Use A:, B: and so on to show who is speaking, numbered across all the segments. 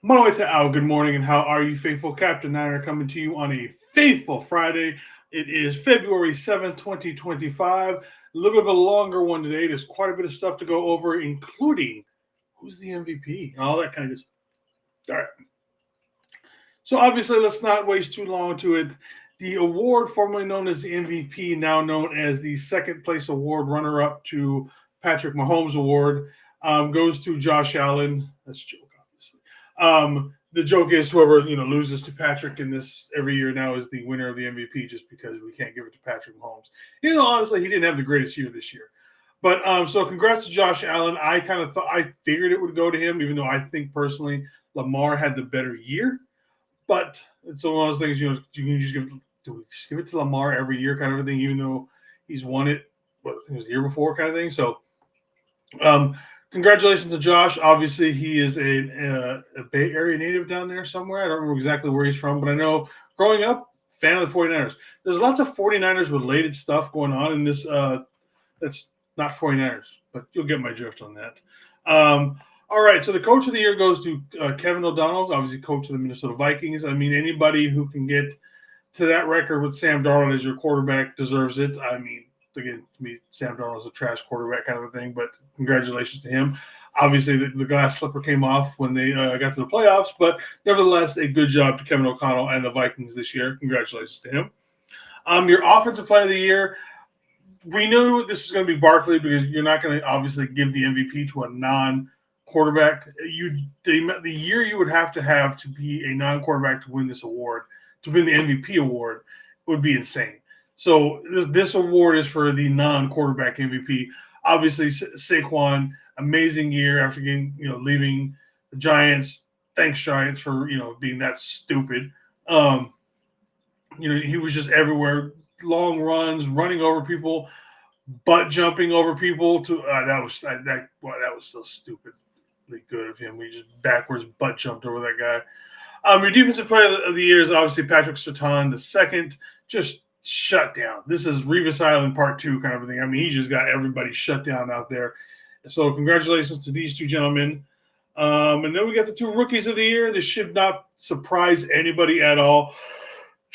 A: Moita Al, good morning, and how are you, faithful? Captain Niner coming to you on a faithful Friday. It is February 7th, 2025. A little bit of a longer one today. There's quite a bit of stuff to go over, including who's the MVP and all that kind of stuff. All right. So, obviously, let's not waste too long to it. The award, formerly known as the MVP, now known as the second place award, runner up to Patrick Mahomes Award, goes to Josh Allen. That's a joke, obviously. The joke is whoever loses to Patrick in this every year now is the winner of the MVP, just because we can't give it to Patrick Mahomes. Honestly, he didn't have the greatest year this year. But so congrats to Josh Allen. I kind of thought I figured it would go to him, even though I think personally Lamar had the better year. But it's one of those things, you can just give it to Lamar every year, kind of a thing, even though he's won it. What I think it was the year before, kind of thing. So, um, congratulations to Josh. Obviously, he is a Bay Area native down there somewhere. I don't remember exactly where he's from, but I know growing up, fan of the 49ers. There's lots of 49ers related stuff going on in this. That's not 49ers, but you'll get my drift on that. All right, so the coach of the year goes to Kevin O'Donnell, obviously coach of the Minnesota Vikings. I mean, anybody who can get to that record with Sam Darnold as your quarterback deserves it. I mean, again, to me, Sam Darnold is a trash quarterback kind of a thing, but congratulations to him. Obviously, the glass slipper came off when they got to the playoffs, but nevertheless, a good job to Kevin O'Connell and the Vikings this year. Congratulations to him. Your offensive player of the year, we knew this was going to be Barkley because you're not going to obviously give the MVP to a non-quarterback. The year you would have to be a non-quarterback to win this award, to win the MVP award, would be insane. So this award is for the non-quarterback MVP. Obviously, Saquon, amazing year after leaving the Giants. Thanks, Giants, for being that stupid. He was just everywhere, long runs, running over people, butt jumping over people. That was so stupidly good of him. We just backwards butt jumped over that guy. Your defensive player of the year is obviously Patrick Surtain the second. Just shut down. This is Revis Island Part 2 kind of a thing. I mean, he just got everybody shut down out there. So congratulations to these two gentlemen. And then we got the two rookies of the year. This should not surprise anybody at all.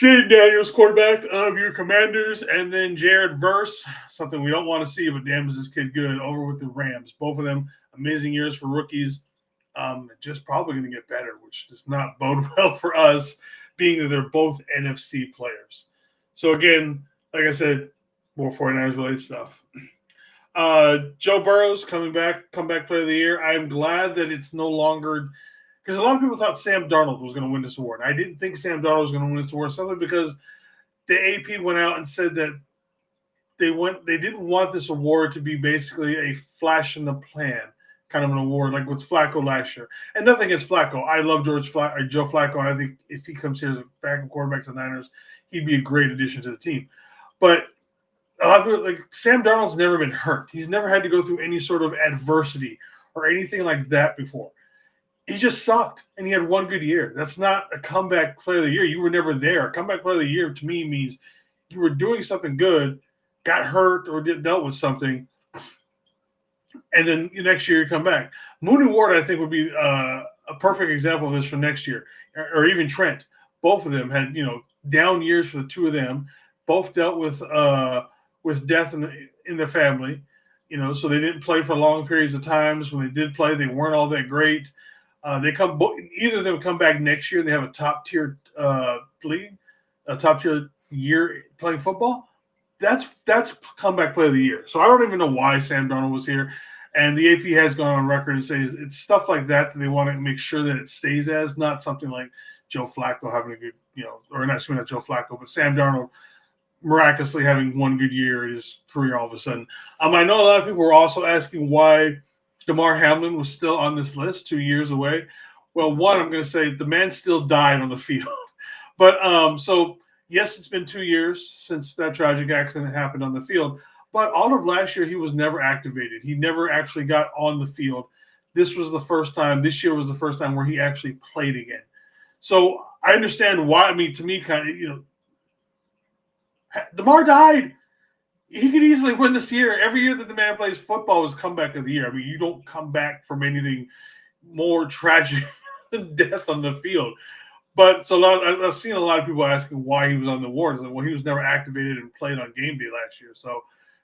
A: Jaden Daniels, quarterback of your Commanders, and then Jared Verse, something we don't want to see, but damn is this kid good, over with the Rams. Both of them amazing years for rookies. Just probably going to get better, which does not bode well for us, being that they're both NFC players. So again, like I said, more 49ers related stuff. Joe Burrow's comeback player of the year. I'm glad that it's no longer, because a lot of people thought Sam Darnold was going to win this award. I didn't think Sam Darnold was going to win this award, simply because the AP went out and said that they didn't want this award to be basically a flash in the pan kind of an award, like with Flacco last year. And nothing against Flacco. I love Joe Flacco. And I think if he comes here as a backup quarterback to the Niners, he'd be a great addition to the team. But a lot of people, like Sam Darnold's never been hurt. He's never had to go through any sort of adversity or anything like that before. He just sucked, and he had one good year. That's not a comeback player of the year. You were never there. A comeback player of the year to me means you were doing something good, got hurt or dealt with something, and then next year you come back. Mooney Ward, I think, would be a perfect example of this for next year, or even Trent. Both of them had down years for the two of them. Both dealt with death in their family, so they didn't play for long periods of times. When they did play, they weren't all that great. Either of them come back next year. They have a top tier league, a top tier year playing football. That's comeback play of the year. So I don't even know why Sam Darnold was here. And the AP has gone on record and says it's stuff like that they want to make sure that it stays as, not something like Joe Flacco having a good, or not Joe Flacco, but Sam Darnold miraculously having one good year in his career all of a sudden. I know a lot of people were also asking why DeMar Hamlin was still on this list 2 years away. Well, one, I'm going to say the man still died on the field. But so, yes, it's been 2 years since that tragic accident happened on the field. But all of last year, he was never activated. He never actually got on the field. This was the first time. This year was the first time where he actually played again. So I understand why. I mean, to me, kind of, DeMar died. He could easily win this year. Every year that the man plays football is comeback of the year. I mean, you don't come back from anything more tragic death on the field. But so I've seen a lot of people asking why he was on the award. Like, well, he was never activated and played on game day last year. So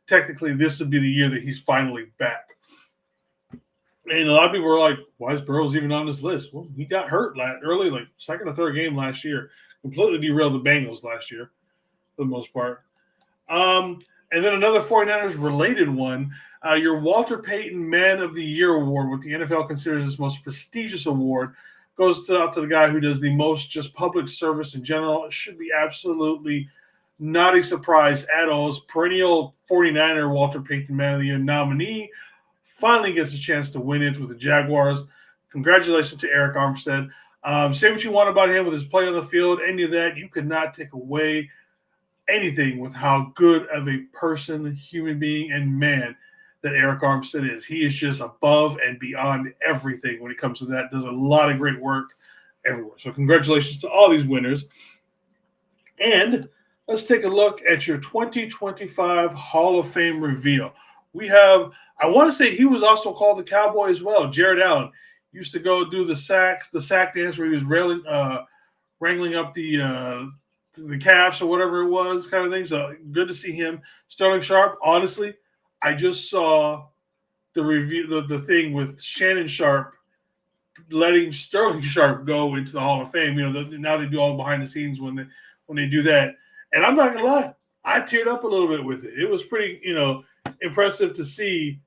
A: technically, this would be the year that he's finally back. And a lot of people were like, why is Burrows even on this list? Well, he got hurt early, like second or third game last year. Completely derailed the Bengals last year for the most part. And then another 49ers related one, your Walter Payton Man of the Year award, what the NFL considers its most prestigious award, goes out to the guy who does the most just public service in general. It should be absolutely not a surprise at all. As perennial 49er Walter Payton Man of the Year nominee finally gets a chance to win it with the Jaguars. Congratulations to Eric Armstead. Say what you want about him with his play on the field, any of that. You could not take away anything with how good of a person, human being, and man that Eric Armstead is. He is just above and beyond everything when it comes to that. Does a lot of great work everywhere. So congratulations to all these winners. And let's take a look at your 2025 Hall of Fame reveal. We have, I want to say he was also called the Cowboy as well. Jared Allen used to go do the sack dance where he was wrangling up the calves or whatever it was, kind of thing. So good to see him. Sterling Sharp, honestly, I just saw the review, the thing with Shannon Sharp letting Sterling Sharp go into the Hall of Fame. Now they do all behind the scenes when they do that. And I'm not gonna lie, I teared up a little bit with it. It was pretty, impressive to see.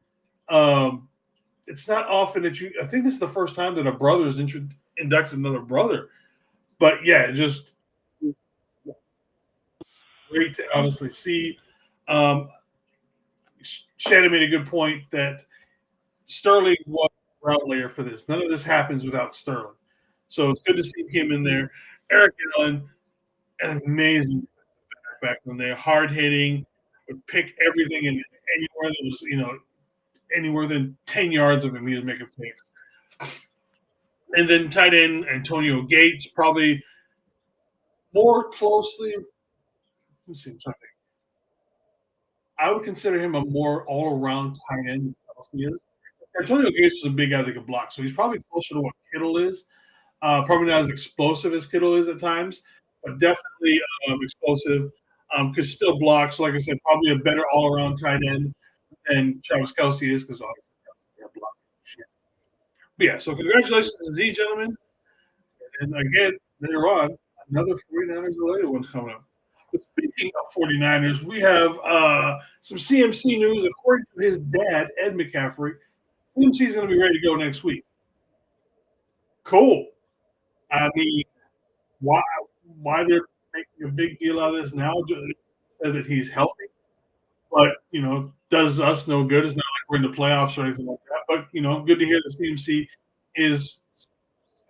A: It's not often that I think this is the first time that a brother is inducted another brother. But yeah, just great to honestly see. Um, Shannon made a good point that Sterling was a ground layer for this. None of this happens without Sterling. So it's good to see him in there. Eric Allen, an amazing back when they're hard hitting, would pick everything and anywhere that was, anywhere within 10 yards of him, he was making picks. And then tight end Antonio Gates, probably more closely. Let's see, I would consider him a more all-around tight end than he is. Antonio Gates was a big guy that could block, so he's probably closer to what Kittle is. Probably not as explosive as Kittle is at times, but definitely explosive. Could still block. So, like I said, probably a better all-around tight end than Travis Kelce is because obviously block. But yeah, so congratulations to these gentlemen. And again, later on, another 49ers related one coming up. But speaking of 49ers, we have some CMC news. According to his dad, Ed McCaffrey, CMC is going to be ready to go next week. Cool. I mean, why they're making a big deal out of this now? Just said that he's healthy, but does us no good. It's not like we're in the playoffs or anything like that. But good to hear that CMC is,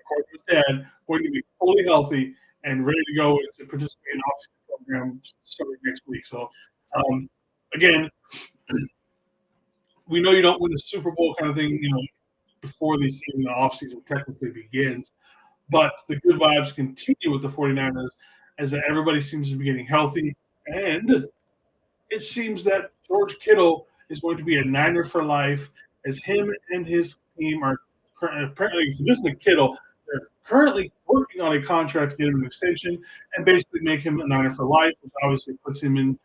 A: according to his dad, going to be fully healthy and ready to go to participate in off-season programs starting next week. So, again, we know you don't win the Super Bowl kind of thing, before the season, the off-season technically begins. But the good vibes continue with the 49ers as that everybody seems to be getting healthy. And it seems that George Kittle is going to be a Niner for life, as him and his team are apparently, for this Kittle, they're currently working on a contract to get him an extension and basically make him a Niner for life, which obviously puts him into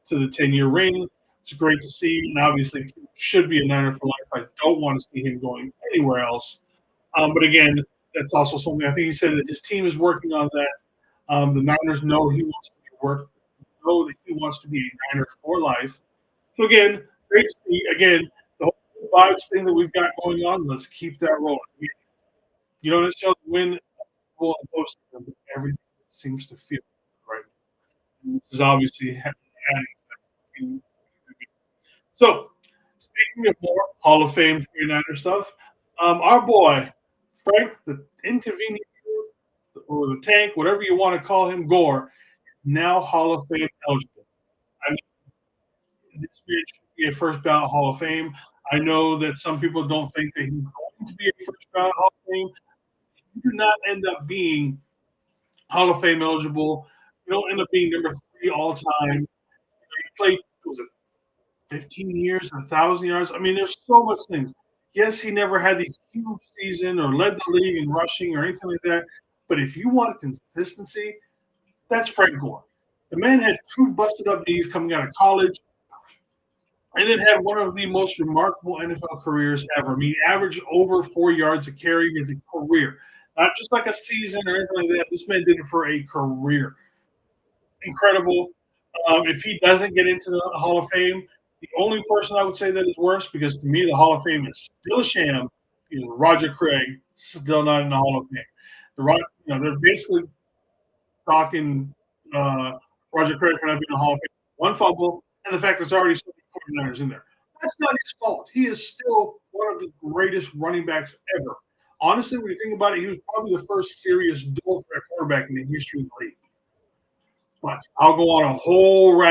A: the 10-year ring. It's great to see, and obviously should be a Niner for life. I don't want to see him going anywhere else. But again, that's also something I think he said that his team is working on that. The Niners know he wants to know that he wants to be a Niner for life. So again, great to see. Again, the whole vibes thing that we've got going on, let's keep that rolling. You don't necessarily win the postseason, but everything seems to feel right. And this is obviously adding. So, speaking of more Hall of Fame 49er stuff, our boy, Frank, the inconvenient truth, or the tank, whatever you want to call him, Gore, now Hall of Fame eligible. I mean, this man should be a first ballot Hall of Fame. I know that some people don't think that he's going to be a first ballot Hall of Fame. He did not end up being Hall of Fame eligible. You don't end up being number 3 all time. He played, was it 15 years, 1,000 yards? I mean, there's so much things. Yes, he never had these huge season or led the league in rushing or anything like that. But if you want consistency, that's Frank Gore. The man had two busted up knees coming out of college, and then had one of the most remarkable NFL careers ever. I mean, he averaged over 4 yards a carry as a career, not just like a season or anything like that. This man did it for a career. Incredible. If he doesn't get into the Hall of Fame, the only person I would say that is worse, because to me the Hall of Fame is still a sham, is Roger Craig, still not in the Hall of Fame. They're basically talking uh, Roger Craig for not being in the Hall of Fame. One fumble, and the fact there's already so many 49ers in there. That's not his fault. He is still one of the greatest running backs ever. Honestly, when you think about it, he was probably the first serious dual threat quarterback in the history of the league. But I'll go on a whole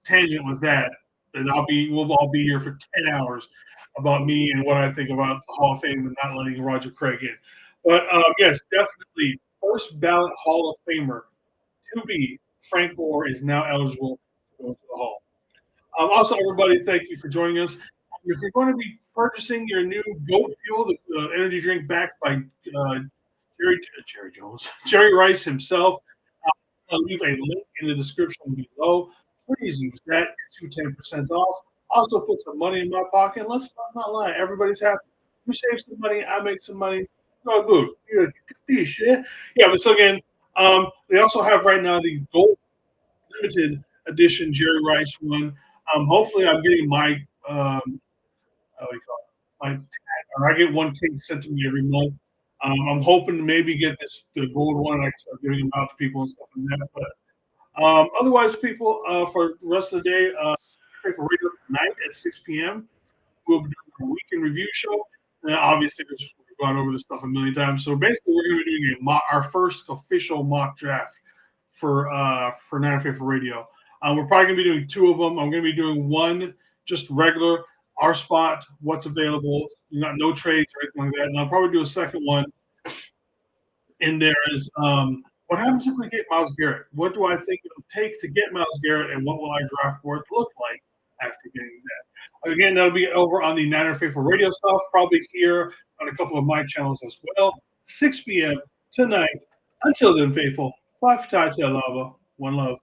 A: tangent with that, and we'll all be here for 10 hours about me and what I think about the Hall of Fame and not letting Roger Craig in. But yes, definitely first ballot Hall of Famer to be Frank Gore is now eligible to go to the Hall. Also, everybody, thank you for joining us. If you're going to be purchasing your new goat fuel, the energy drink backed by Jerry Jones, Jerry Rice himself, I'll leave a link in the description below. Please use that to 10% off. Also, put some money in my pocket. Let's not lie. Everybody's happy. You save some money. I make some money. Oh, good. You're a good fish, yeah? Yeah, but so again, they also have right now the gold limited edition Jerry Rice one. Hopefully, I'm getting my how do you call it? My or I get one case sent to me every month. I'm hoping to maybe get the gold one. I can start giving them out to people and stuff like that. But otherwise, people, for the rest of the day, for radio tonight at 6 p.m., we'll be doing a weekend review show. And obviously, we've gone over this stuff a million times. So basically, we're going to be doing our first official mock draft for Niner Faithful Radio. We're probably going to be doing two of them. I'm going to be doing one just regular, our spot, what's available, no trades or anything like that. And I'll probably do a second one. And there is what happens if we get Myles Garrett? What do I think it'll take to get Myles Garrett, and what will our draft board look like after getting that? Again, that'll be over on the Niner Faithful Radio stuff, probably here on a couple of my channels as well. 6 p.m. tonight. Until then, faithful, bye for Lava. One love.